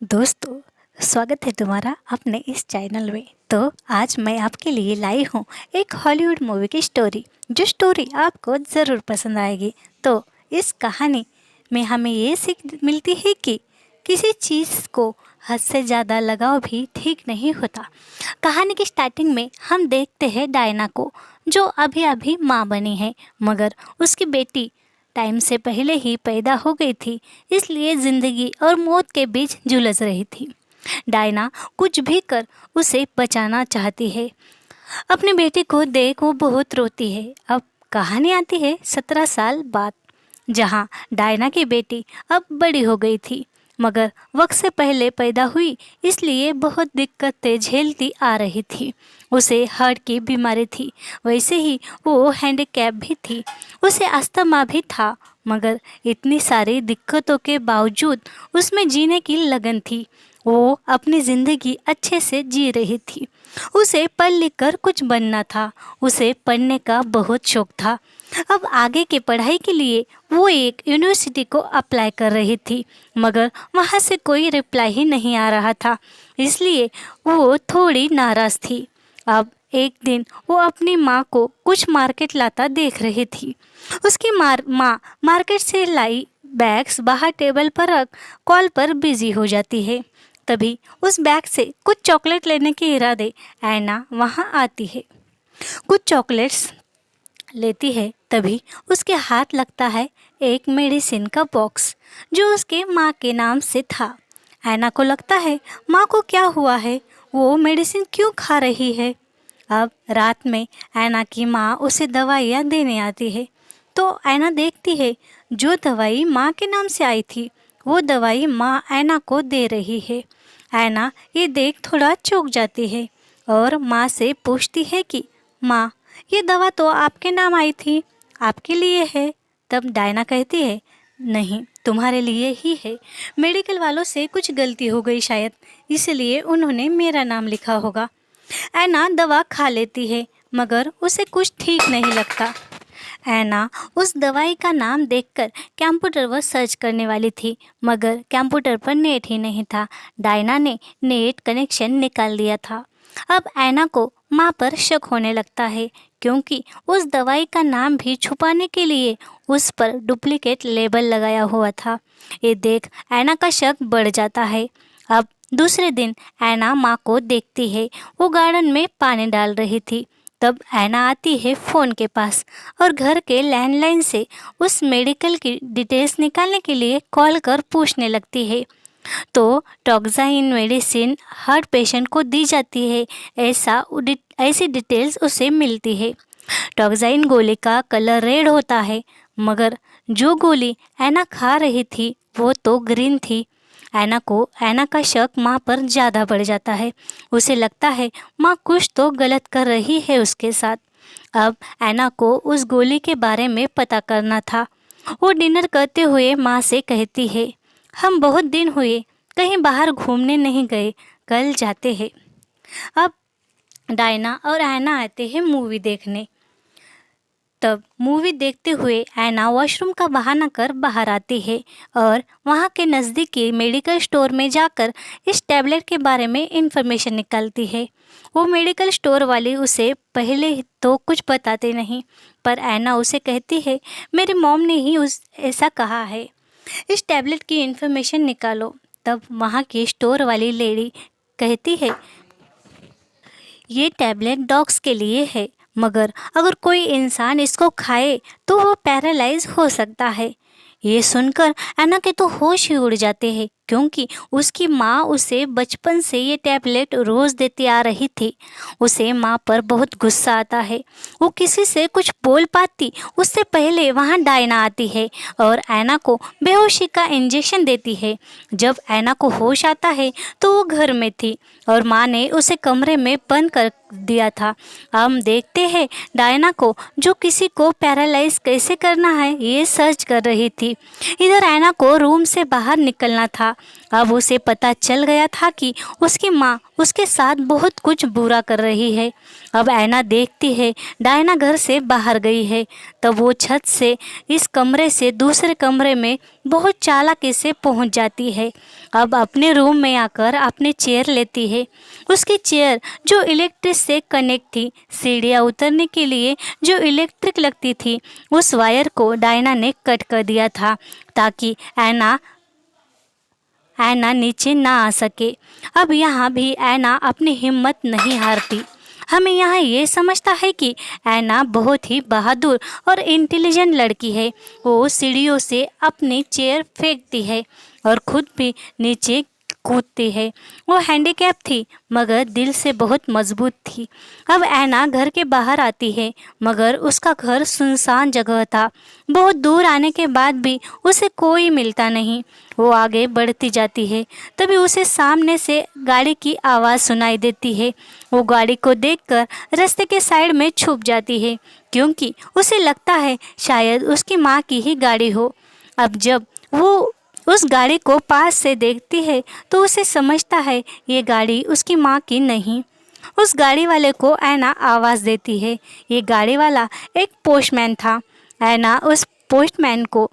दोस्तों, स्वागत है तुम्हारा अपने इस चैनल में। तो आज मैं आपके लिए लाई हूँ एक हॉलीवुड मूवी की स्टोरी, जो स्टोरी आपको ज़रूर पसंद आएगी। तो इस कहानी में हमें ये सीख मिलती है कि किसी चीज़ को हद से ज़्यादा लगाव भी ठीक नहीं होता। कहानी की स्टार्टिंग में हम देखते हैं डायना को, जो अभी अभी माँ बनी है, मगर उसकी बेटी टाइम से पहले ही पैदा हो गई थी, इसलिए ज़िंदगी और मौत के बीच झुलस रही थी। डायना कुछ भी कर उसे बचाना चाहती है। अपने बेटे को देख वो बहुत रोती है। अब कहानी आती है 17 साल बाद, जहाँ डायना की बेटी अब बड़ी हो गई थी, मगर वक्त से पहले पैदा हुई, इसलिए बहुत दिक्कतें झेलती आ रही थी। उसे हार्ट की बीमारी थी, वैसे ही वो हैंडीकैप भी थी, उसे अस्थमा भी था, मगर इतनी सारी दिक्कतों के बावजूद उसमें जीने की लगन थी। वो अपनी ज़िंदगी अच्छे से जी रही थी। उसे पढ़ लिख कर कुछ बनना था, उसे पढ़ने का बहुत शौक था। अब आगे की पढ़ाई के लिए वो एक यूनिवर्सिटी को अप्लाई कर रही थी, मगर वहाँ से कोई रिप्लाई ही नहीं आ रहा था, इसलिए वो थोड़ी नाराज़ थी। अब एक दिन वो अपनी माँ को कुछ मार्केट लाता देख रही थी। उसकी माँ मार्केट से लाई बैग्स बाहर टेबल पर रख कॉल पर बिजी हो जाती है। तभी उस बैग से कुछ चॉकलेट लेने के इरादे ऐना वहाँ आती है। कुछ चॉकलेट्स लेती है, तभी उसके हाथ लगता है एक मेडिसिन का बॉक्स, जो उसके माँ के नाम से था। ऐना को लगता है माँ को क्या हुआ है, वो मेडिसिन क्यों खा रही है। अब रात में ऐना की माँ उसे दवाइयाँ देने आती है, तो ऐना देखती है जो दवाई माँ के नाम से आई थी, वो दवाई माँ ऐना को दे रही है। ऐना ये देख थोड़ा चौंक जाती है और माँ से पूछती है कि माँ, ये दवा तो आपके नाम आई थी, आपके लिए है। तब डायना कहती है, नहीं, तुम्हारे लिए ही है। मेडिकल वालों से कुछ गलती हो गई शायद, इसलिए उन्होंने मेरा नाम लिखा होगा। ऐना दवा खा लेती है, मगर उसे कुछ ठीक नहीं लगता। ऐना उस दवाई का नाम देखकर कंप्यूटर पर सर्च करने वाली थी, मगर कंप्यूटर पर नेट ही नहीं था। डायना ने नेट कनेक्शन निकाल दिया था। अब ऐना को माँ पर शक होने लगता है, क्योंकि उस दवाई का नाम भी छुपाने के लिए उस पर डुप्लीकेट लेबल लगाया हुआ था। ये देख ऐना का शक बढ़ जाता है। अब दूसरे दिन ऐना माँ को देखती है, वो गार्डन में पानी डाल रही थी। तब ऐना आती है फ़ोन के पास और घर के लैंडलाइन से उस मेडिकल की डिटेल्स निकालने के लिए कॉल कर पूछने लगती है। तो टॉक्साइन मेडिसिन हार्ट पेशेंट को दी जाती है, ऐसी डिटेल्स उसे मिलती है। टॉक्साइन गोली का कलर रेड होता है, मगर जो गोली ऐना खा रही थी वो तो ग्रीन थी। ऐना का शक माँ पर ज़्यादा बढ़ जाता है। उसे लगता है माँ कुछ तो गलत कर रही है उसके साथ। अब ऐना को उस गोली के बारे में पता करना था। वो डिनर करते हुए माँ से कहती है, हम बहुत दिन हुए कहीं बाहर घूमने नहीं गए, कल जाते हैं। अब डायना और ऐना आते हैं मूवी देखने। तब मूवी देखते हुए ऐना वॉशरूम का बहाना कर बाहर आती है और वहाँ के नज़दीकी मेडिकल स्टोर में जाकर इस टैबलेट के बारे में इंफॉर्मेशन निकालती है। वो मेडिकल स्टोर वाली उसे पहले तो कुछ बताते नहीं, पर ऐना उसे कहती है, मेरी मॉम ने ही ऐसा कहा है, इस टैबलेट की इंफॉर्मेशन निकालो। तब वहाँ की स्टोर वाली लेडी कहती है, ये टैबलेट डॉग्स के लिए है, मगर अगर कोई इंसान इसको खाए तो वो पैरालाइज हो सकता है। ये सुनकर ऐना के तो होश ही उड़ जाते हैं, क्योंकि उसकी माँ उसे बचपन से ये टैबलेट रोज़ देती आ रही थी। उसे माँ पर बहुत गुस्सा आता है। वो किसी से कुछ बोल पाती उससे पहले वहाँ डायना आती है और ऐना को बेहोशी का इंजेक्शन देती है। जब ऐना को होश आता है तो वो घर में थी और माँ ने उसे कमरे में बंद कर दिया था। हम देखते हैं डायना को, जो किसी को पैरालाइज कैसे करना है ये सर्च कर रही थी। इधर ऐना को रूम से बाहर निकलना था, था। अब उसे पता चल गया था कि उसकी माँ उसके साथ बहुत कुछ बुरा कर रही है। अब ऐना देखती है डायना घर से बाहर गई है। तब वो छत से इस कमरे से दूसरे कमरे में बहुत चालाकी से पहुंच जाती है। अब अपने रूम में आकर अपनी चेयर लेती है। उसकी चेयर जो इलेक्ट्रिक से कनेक्ट थी, सीढ़ियाँ उतरने के लिए जो इलेक्ट्रिक लगती थी, उस वायर को डायना ने कट कर दिया था ताकि ऐना नीचे ना आ सके। अब यहाँ भी ऐना अपनी हिम्मत नहीं हारती। हमें यहाँ ये समझता है कि ऐना बहुत ही बहादुर और इंटेलिजेंट लड़की है। वो सीढ़ियों से अपनी चेयर फेंकती है और खुद भी नीचे कूदती है। वो हैंडीकैप थी मगर दिल से बहुत मजबूत थी। अब ऐना घर के बाहर आती है मगर उसका घर सुनसान जगह था। बहुत दूर आने के बाद भी उसे कोई मिलता नहीं। वो आगे बढ़ती जाती है, तभी उसे सामने से गाड़ी की आवाज़ सुनाई देती है। वो गाड़ी को देखकर रास्ते के साइड में छुप जाती है क्योंकि उसे लगता है शायद उसकी माँ की ही गाड़ी हो। अब जब वो उस गाड़ी को पास से देखती है तो उसे समझता है ये गाड़ी उसकी माँ की नहीं। उस गाड़ी वाले को ऐना आवाज़ देती है। ये गाड़ी वाला एक पोस्टमैन था। ऐना उस पोस्टमैन को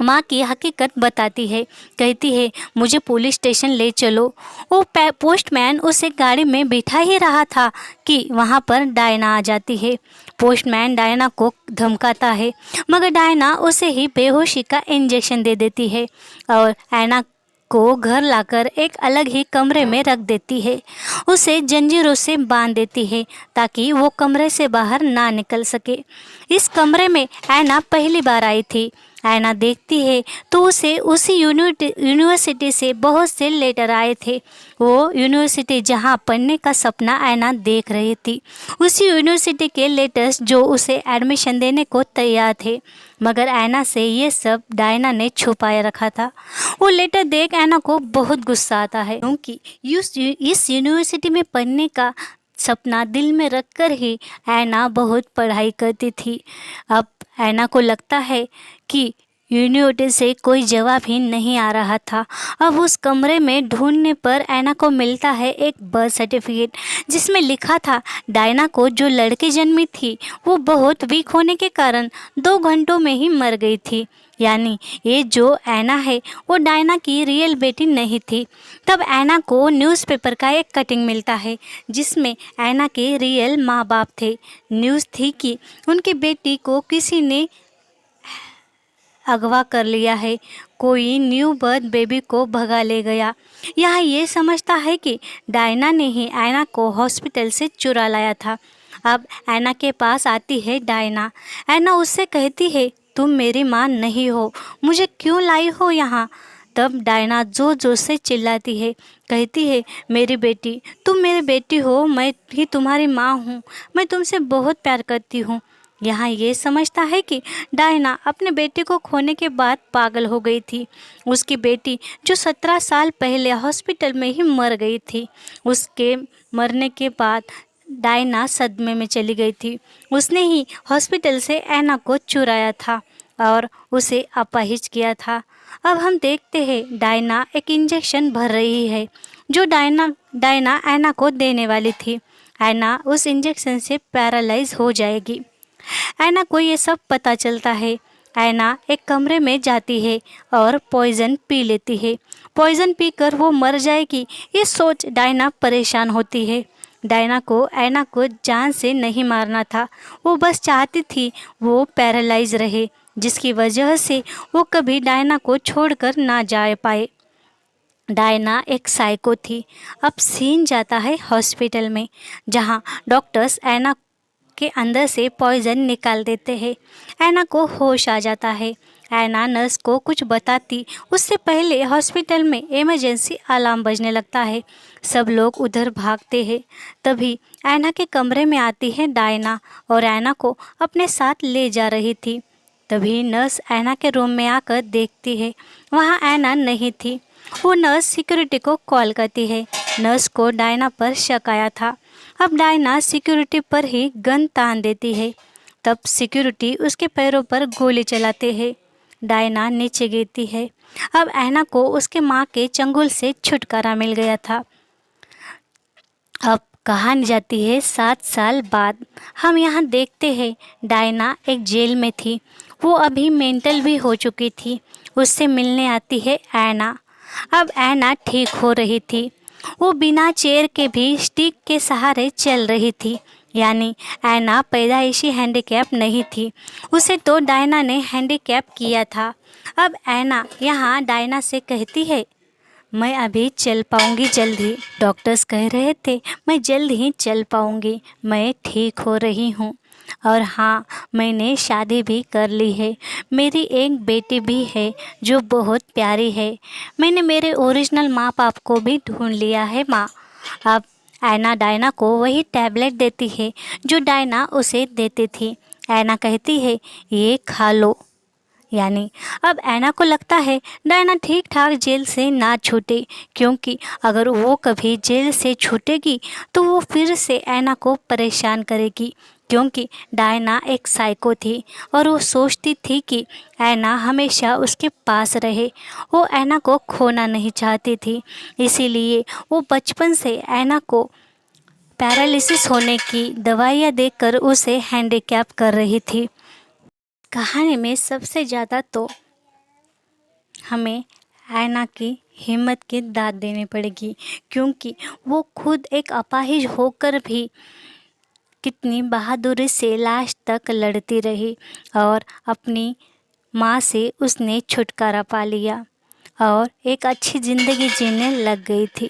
माँ की हकीकत बताती है। कहती है मुझे पुलिस स्टेशन ले चलो। वो पोस्टमैन उसे गाड़ी में बिठा ही रहा था कि वहाँ पर डायना आ जाती है। पोस्टमैन डायना को धमकाता है मगर डायना उसे ही बेहोशी का इंजेक्शन दे देती है और ऐना को घर लाकर एक अलग ही कमरे में रख देती है। उसे जंजीरों से बांध देती है ताकि वो कमरे से बाहर ना निकल सके। इस कमरे में ऐना पहली बार आई थी। ऐना देखती है तो उसे उसी यूनिवर्सिटी से बहुत से लेटर आए थे। वो यूनिवर्सिटी जहाँ पढ़ने का सपना ऐना देख रही थी, उसी यूनिवर्सिटी के लेटर्स जो उसे एडमिशन देने को तैयार थे। मगर ऐना से ये सब डायना ने छुपाए रखा था। वो लेटर देख ऐना को बहुत गुस्सा आता है क्योंकि इस यूनिवर्सिटी में पढ़ने का सपना दिल में रखकर ही ऐना बहुत पढ़ाई करती थी। अब ऐना को लगता है कि यूनिवर्सिटी से कोई जवाब ही नहीं आ रहा था। अब उस कमरे में ढूंढने पर ऐना को मिलता है एक बर्थ सर्टिफिकेट जिसमें लिखा था डायना को जो लड़की जन्मी थी वो बहुत वीक होने के कारण 2 घंटों में ही मर गई थी। यानी ये जो ऐना है वो डायना की रियल बेटी नहीं थी। तब ऐना को न्यूज़पेपर का एक कटिंग मिलता है जिसमें ऐना के रियल माँ बाप थे। न्यूज़ थी कि उनकी बेटी को किसी ने अगवा कर लिया है, कोई न्यू बर्थ बेबी को भगा ले गया। यह ये समझता है कि डायना ने ही ऐना को हॉस्पिटल से चुरा लाया था। अब ऐना के पास आती है डायना। ऐना उससे कहती है तुम मेरी माँ नहीं हो, मुझे क्यों लाई हो यहाँ। तब डायना जोर जोर से चिल्लाती है, कहती है मेरी बेटी, तुम मेरी बेटी हो, मैं ही तुम्हारी माँ हूँ, मैं तुमसे बहुत प्यार करती हूँ। यहाँ ये समझता है कि डायना अपने बेटे को खोने के बाद पागल हो गई थी। उसकी बेटी जो 17 साल पहले हॉस्पिटल में ही मर गई थी, उसके मरने के बाद डायना सदमे में चली गई थी। उसने ही हॉस्पिटल से ऐना को चुराया था और उसे अपाहिज किया था। अब हम देखते हैं डायना एक इंजेक्शन भर रही है जो डायना ऐना को देने वाली थी। ऐना उस इंजेक्शन से पैरालाइज हो जाएगी। ऐना को ये सब पता चलता है। ऐना एक कमरे में जाती है और पॉइज़न पी लेती है। पॉइज़न पीकर वो मर जाएगी ये सोच डायना परेशान होती है। डायना को ऐना को जान से नहीं मारना था, वो बस चाहती थी वो पैरालाइज रहे, जिसकी वजह से वो कभी डायना को छोड़कर ना जा पाए। डायना एक साइको थी। अब सीन जाता है हॉस्पिटल में जहाँ डॉक्टर्स ऐना के अंदर से पॉइज़न निकाल देते हैं। ऐना को होश आ जाता है। ऐना नर्स को कुछ बताती उससे पहले हॉस्पिटल में इमरजेंसी अलार्म बजने लगता है। सब लोग उधर भागते हैं। तभी ऐना के कमरे में आती है डायना और ऐना को अपने साथ ले जा रही थी। तभी नर्स ऐना के रूम में आकर देखती है, वहाँ ऐना नहीं थी। वो नर्स सिक्योरिटी को कॉल करती है। नर्स को डायना पर शक आया था। अब डायना सिक्योरिटी पर ही गन तान देती है। तब सिक्योरिटी उसके पैरों पर गोली चलाते हैं। डायना नीचे गिरती है। अब ऐना को उसके माँ के चंगुल से छुटकारा मिल गया था। अब कहानी जाती है 7 साल बाद। हम यहाँ देखते हैं डायना एक जेल में थी। वो अभी मेंटल भी हो चुकी थी। उससे मिलने आती है ऐना। अब ऐना ठीक हो रही थी। वो बिना चेयर के भी स्टिक के सहारे चल रही थी। यानी ऐना पैदाइशी हैंडीकैप नहीं थी, उसे तो डायना ने हैंडीकैप किया था। अब ऐना यहाँ डायना से कहती है, मैं अभी चल पाऊँगी जल्द ही। डॉक्टर्स कह रहे थे मैं जल्द ही चल पाऊँगी। मैं ठीक हो रही हूँ। और हाँ, मैंने शादी भी कर ली है। मेरी एक बेटी भी है जो बहुत प्यारी है। मैंने मेरे ओरिजिनल माँ बाप को भी ढूंढ लिया है माँ। अब ऐना डायना को वही टैबलेट देती है जो डायना उसे देती थी। ऐना कहती है, ये खा लो। यानी अब ऐना को लगता है डायना ठीक ठाक जेल से ना छूटे, क्योंकि अगर वो कभी जेल से छूटेगी तो वो फिर से ऐना को परेशान करेगी। क्योंकि डायना एक साइको थी और वो सोचती थी कि ऐना हमेशा उसके पास रहे। वो ऐना को खोना नहीं चाहती थी। इसीलिए वो बचपन से ऐना को पैरालिसिस होने की दवाइयाँ देकर उसे हैंडीकैप कर रही थी। कहानी में सबसे ज़्यादा तो हमें ऐना की हिम्मत की दाद देनी पड़ेगी, क्योंकि वो खुद एक अपाहिज होकर भी कितनी बहादुरी से लास्ट तक लड़ती रही और अपनी माँ से उसने छुटकारा पा लिया और एक अच्छी ज़िंदगी जीने लग गई थी।